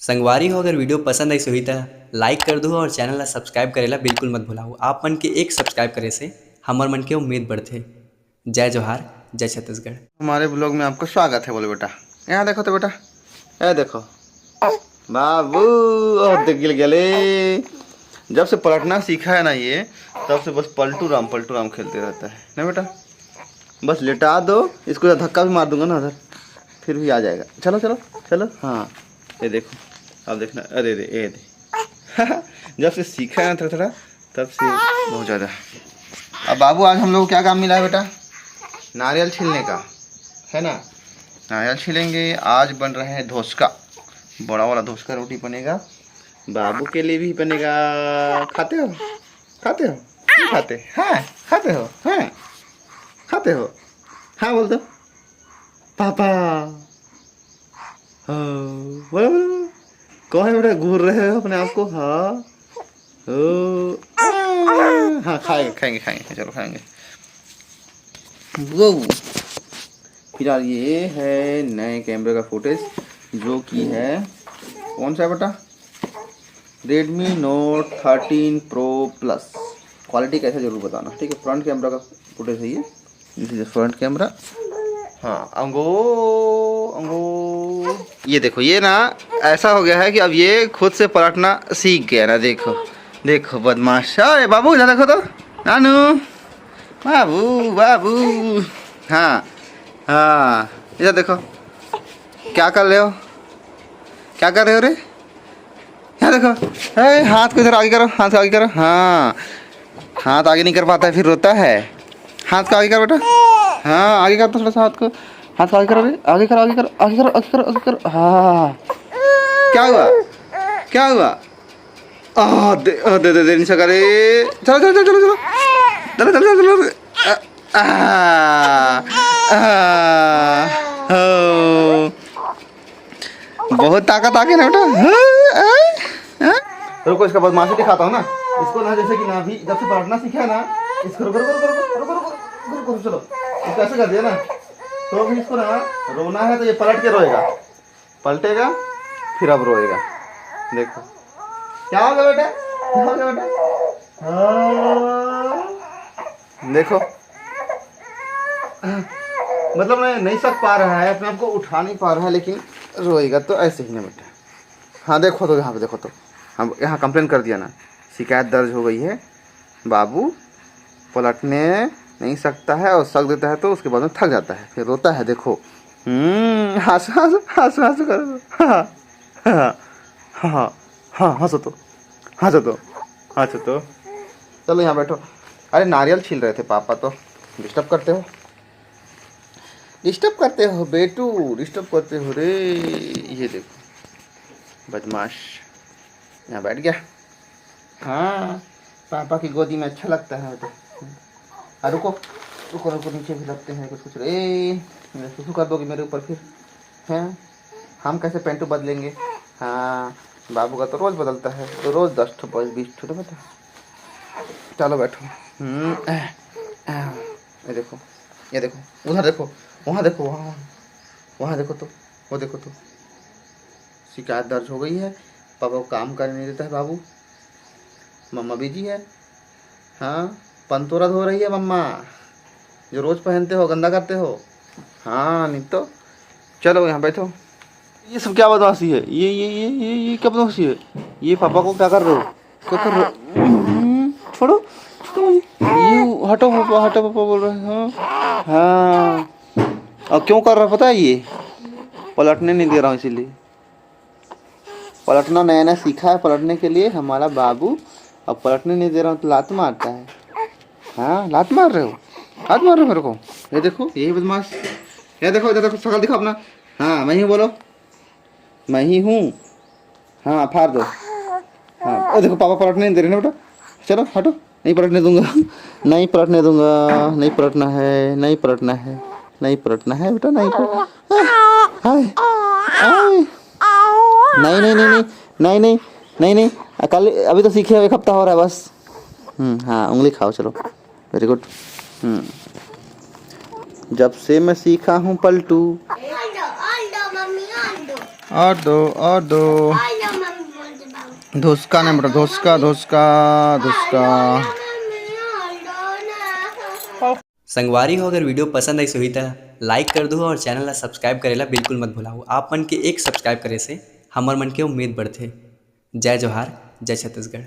संगवारी हो, अगर वीडियो पसंद आई सुही त लाइक कर दो और चैनल ला सब्सक्राइब करेला बिल्कुल मत भुलाओ। आप मन के एक सब्सक्राइब करे से हमर मन के उम्मीद बढ़थे। जय जोहार, जय छत्तीसगढ़। हमारे ब्लॉग में आपका स्वागत है। बोले बेटा, यहाँ देखो तो बेटा, ये देखो बाबू, ओह देख गिल गले। जब से पलटना सीखा है ना ये, तब से बस पलटू राम खेलते रहता है ना बेटा। बस लेटा दो इसको, धक्का भी मार दूंगा ना उधर, फिर भी आ जाएगा। चलो चलो चलो, हाँ ये देखो, अब देखना, अरे रे ये दे जब से सीखा है ना थोड़ा थोड़ा, तब से बहुत ज़्यादा। अब बाबू, आज हम लोग को क्या काम मिला है बेटा? नारियल छीलने का है ना। नारियल छीलेंगे। आज बन रहे हैं धोसका, बड़ा वाला धोसका रोटी बनेगा। बाबू के लिए भी बनेगा। खाते हो? खाते हो? नहीं खाते? हाँ खाते हो? हाँ खाते हो? हाँ बोल दो पापा। हाँ बोलो बोलो, कौन है बेटा? घूर रहे हो अपने आप को? हाँ ओ हाँ, खाएंगे खाएंगे खाएंगे, चलो खाएंगे। वो फिलहाल ये है नए कैमरे का फुटेज, जो कि है कौन सा है बेटा? Redmi Note 13 Pro Plus। Quality कैसा जरूर बताना, ठीक है। फ्रंट कैमरा का फुटेज है ये, दिस इज फ्रंट कैमरा। हाँ अंगो अंगो, ये देखो, ये ना ऐसा हो गया है कि अब ये खुद से पलटना सीख गया ना। देखो देखो बदमाश। अरे बाबू इधर देखो तो, नानू बाबू बाबू। हाँ हाँ इधर देखो, क्या कर रहे हो? क्या कर रहे हो रे? यहाँ देखो, अरे हाथ को इधर आगे करो, हाथ को आगे करो। हाँ हाथ आगे नहीं कर पाता है, फिर रोता है। हाथ को आगे कर बेटा, हाँ आगे कर तो थोड़ा सा, हाथ को आगे करो रे, आगे करो आगे करो आगे करो आगे करो आगे करो। हाँ क्या हुआ? क्या हुआ? दे दे दे नहीं सका रे। चलो चलो चलो चलो चलो चलो चलो चलो चलो। बहुत ताकत आ गई ना बेटा। रुको, इसका बदमाशी दिखाता हूँ ना इसको ना। जैसे कि ना अभी जब से पलटना सीखा है ना, इसको रुको रुको रुको रुको रुको रुको, चलो इसको ऐसे कर दिया ना, तो अभी इसको ना रोना है तो ये पलट के रोएगा, पलटेगा फिर अब रोएगा। देखो क्या हो गया बेटा, क्या हो गया बेटा? देखो मतलब नहीं सक पा रहा है, अपने आप को उठा नहीं पा रहा है, लेकिन रोएगा तो ऐसे ही ना बेटा। हाँ देखो तो, यहाँ पे देखो तो, हम यहाँ कंप्लेन कर दिया ना, शिकायत दर्ज हो गई है। बाबू पलटने नहीं सकता है और सक देता है तो उसके बाद में थक जाता है, फिर रोता है। देखो हंसो हंसो हंसो हंसो करो। हाँ हाँ हाँ हाँ, हंसो तो, हंसो तो, हंसो तो। चलो यहाँ बैठो। अरे नारियल छील रहे थे पापा, तो डिस्टर्ब करते हो, डिस्टर्ब करते हो बेटू, डिस्टर्ब करते हो रे। ये देखो बदमाश यहाँ बैठ गया। हाँ पापा की गोदी में अच्छा लगता है तो। रुको रुको रुको, नीचे भी लगते हैं कुछ कुछ। सुसु कर दोगे मेरे ऊपर फिर? हैं हम कैसे पेंटू बदलेंगे? हाँ बाबू का तो रोज़ बदलता है, तो रोज़ 10 ठो 20 ठो बता। चलो बैठो। ये देखो, ये देखो, उधर देखो, वहाँ देखो, वहाँ वहाँ देखो तो, वो देखो तो, शिकायत दर्ज हो गई है। पापा को काम करने नहीं देता है बाबू, मम्मा बिजी है। हाँ पंतोरा धो रही है मम्मा, जो रोज़ पहनते हो गंदा करते हो। हाँ नहीं तो। चलो यहाँ बैठो। ये सब क्या बदमाशी है? ये क्या बदमाशी है? ये पापा को क्या कर रहे हो? क्या कर रहे हो? छोड़ो छोड़ो, ये हटो पापा, हटो पापा बोल रहे हो। हाँ और क्यों कर रहा है पता है? ये पलटने नहीं दे रहा हूँ इसीलिए। पलटना नया नया सीखा है पलटने के लिए हमारा बाबू, अब पलटने नहीं दे रहा हूँ तो लात मारता है। हाँ लात मार रहे हो, लात मार रहे हो मेरे को? ये देखो यही बदमाश, ये देखो इधर देखो, शक्ल दिखो अपना। हाँ मैं ही बोलो, मैं ही हूँ। हाँ फाड़ दो। हाँ देखो पापा पलटने नहीं दे रहे ना बेटा, चलो हटो, नहीं पलटने दूंगा, नहीं पलटने दूंगा, नहीं पलटना है, नहीं पलटना है, नहीं पलटना है बेटा, नहीं पलटना। नहीं नहीं नहीं नहीं नहीं नहीं नहीं नहीं, कल अभी तो सीखे, 1 हफ्ता हो रहा है बस। हाँ उंगली खाओ, चलो वेरी गुड। जब से मैं सीखा हूँ पलटू। और दो धुसका नहीं बेटा, धुसका धुसका धुसका। संगवारी हो, अगर वीडियो पसंद आई सही तो लाइक कर दो और चैनल ला सब्सक्राइब करेला बिल्कुल मत भुलाओ। आप मन के एक सब्सक्राइब करे से हमर मन के उम्मीद बढ़थे। जय जोहार, जय छत्तीसगढ़।